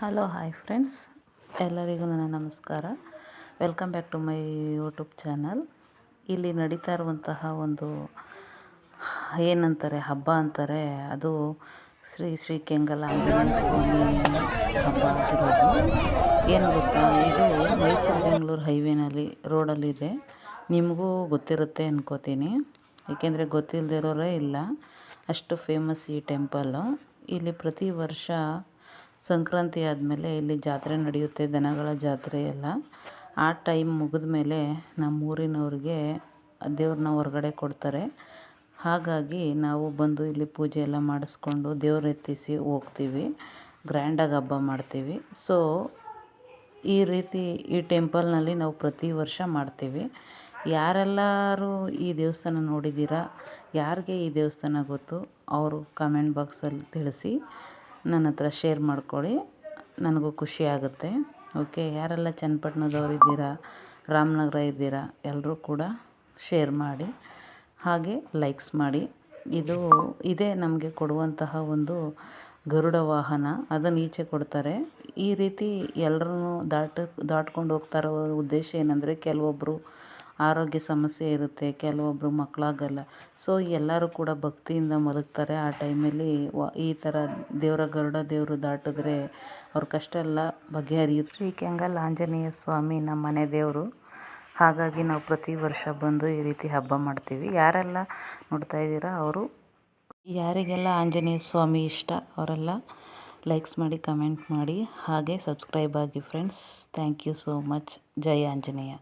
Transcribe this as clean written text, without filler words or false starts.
Hello hi friends, ಎಲ್ಲರಿಗೂ ನನ್ನ ನಮಸ್ಕಾರ. Welcome back to my YouTube channel. ಇಲ್ಲಿ ನಡೀತಾ ಇರುವಂತಹ ಒಂದು ಏನಂತಾರೆ ಹಬ್ಬ ಅಂತಾರೆ, ಅದು ಶ್ರೀ ಶ್ರೀ ಕೆಂಗಲ್ ಆಂಜನೇಯ ಸ್ವಾಮಿ ಹಬ್ಬ ಆಗಿರೋದು. ಏನು ಗೊತ್ತಾ, ಇದು ಮೈಸೂರು ಬೆಂಗಳೂರು ಹೈವೇನಲ್ಲಿ ರೋಡಲ್ಲಿದೆ. ನಿಮಗೂ ಗೊತ್ತಿರುತ್ತೆ ಅನ್ಕೋತೀನಿ, ಏಕೆಂದರೆ ಗೊತ್ತಿಲ್ಲದಿರೋರೇ ಇಲ್ಲ. ಅಷ್ಟು ಫೇಮಸ್ ಈ ಟೆಂಪಲ್ಲು. ಇಲ್ಲಿ ಪ್ರತಿ ವರ್ಷ ಸಂಕ್ರಾಂತಿ ಆದಮೇಲೆ ಇಲ್ಲಿ ಜಾತ್ರೆ ನಡೆಯುತ್ತೆ, ದನಗಳ ಜಾತ್ರೆ ಎಲ್ಲ. ಆ ಟೈಮ್ ಮುಗಿದ ಮೇಲೆ ನಮ್ಮೂರಿನವ್ರಿಗೆ ದೇವ್ರನ್ನ ಹೊರಗಡೆ ಕೊಡ್ತಾರೆ. ಹಾಗಾಗಿ ನಾವು ಬಂದು ಇಲ್ಲಿ ಪೂಜೆ ಎಲ್ಲ ಮಾಡಿಸ್ಕೊಂಡು ದೇವ್ರು ಎತ್ತಿಸಿ ಹೋಗ್ತೀವಿ. ಗ್ರ್ಯಾಂಡಾಗಿ ಹಬ್ಬ ಮಾಡ್ತೀವಿ. ಸೊ ಈ ರೀತಿ ಈ ಟೆಂಪಲ್ನಲ್ಲಿ ನಾವು ಪ್ರತಿ ವರ್ಷ ಮಾಡ್ತೀವಿ. ಯಾರೆಲ್ಲರೂ ಈ ದೇವಸ್ಥಾನ ನೋಡಿದ್ದೀರಾ, ಯಾರಿಗೆ ಈ ದೇವಸ್ಥಾನ ಗೊತ್ತು ಅವರು ಕಮೆಂಟ್ ಬಾಕ್ಸಲ್ಲಿ ತಿಳಿಸಿ, ನನ್ನ ಹತ್ರ ಶೇರ್ ಮಾಡ್ಕೊಳ್ಳಿ. ನನಗೂ ಖುಷಿ ಆಗುತ್ತೆ. ಓಕೆ, ಯಾರೆಲ್ಲ ಚನ್ನಪಟ್ಟಣದವ್ರು ಇದ್ದೀರಾ, ರಾಮನಗರ ಇದ್ದೀರಾ, ಎಲ್ಲರೂ ಕೂಡ ಶೇರ್ ಮಾಡಿ, ಹಾಗೆ ಲೈಕ್ಸ್ ಮಾಡಿ. ಇದೇ ನಮಗೆ ಕೊಡುವಂತಹ ಒಂದು ಗರುಡ ವಾಹನ. ಅದನ್ನು ಈಚೆ ಕೊಡ್ತಾರೆ. ಈ ರೀತಿ ಎಲ್ಲರೂ ದಾಟ್ಕೊಂಡು ಹೋಗ್ತಾ ಇರೋ ಉದ್ದೇಶ ಏನಂದರೆ, ಕೆಲವೊಬ್ಬರು ಆರೋಗ್ಯ ಸಮಸ್ಯೆ ಇರುತ್ತೆ, ಕೆಲವೊಬ್ಬರು ಮಕ್ಕಳಾಗಲ್ಲ. ಸೊ ಎಲ್ಲರೂ ಕೂಡ ಭಕ್ತಿಯಿಂದ ಮಲಗ್ತಾರೆ. ಆ ಟೈಮಲ್ಲಿ ಈ ಥರ ಗರುಡ ದೇವರು ದಾಟಿದ್ರೆ ಅವ್ರ ಕಷ್ಟ ಎಲ್ಲ ಬಗೆಹರಿಯುತ್ತೆ. ಶ್ರೀ ಕೆಂಗಲ್ ಆಂಜನೇಯ ಸ್ವಾಮಿ ನಮ್ಮ ಮನೆ ದೇವರು. ಹಾಗಾಗಿ ನಾವು ಪ್ರತಿ ವರ್ಷ ಬಂದು ಈ ರೀತಿ ಹಬ್ಬ ಮಾಡ್ತೀವಿ. ಯಾರೆಲ್ಲ ನೋಡ್ತಾ ಇದ್ದೀರಾ ಅವರು, ಯಾರಿಗೆಲ್ಲ ಆಂಜನೇಯ ಸ್ವಾಮಿ ಇಷ್ಟ ಅವರೆಲ್ಲ ಲೈಕ್ಸ್ ಮಾಡಿ, ಕಮೆಂಟ್ ಮಾಡಿ, ಹಾಗೆ ಸಬ್ಸ್ಕ್ರೈಬ್ ಆಗಿ friends. Thank you so much. ಜೈ ಆಂಜನೇಯ.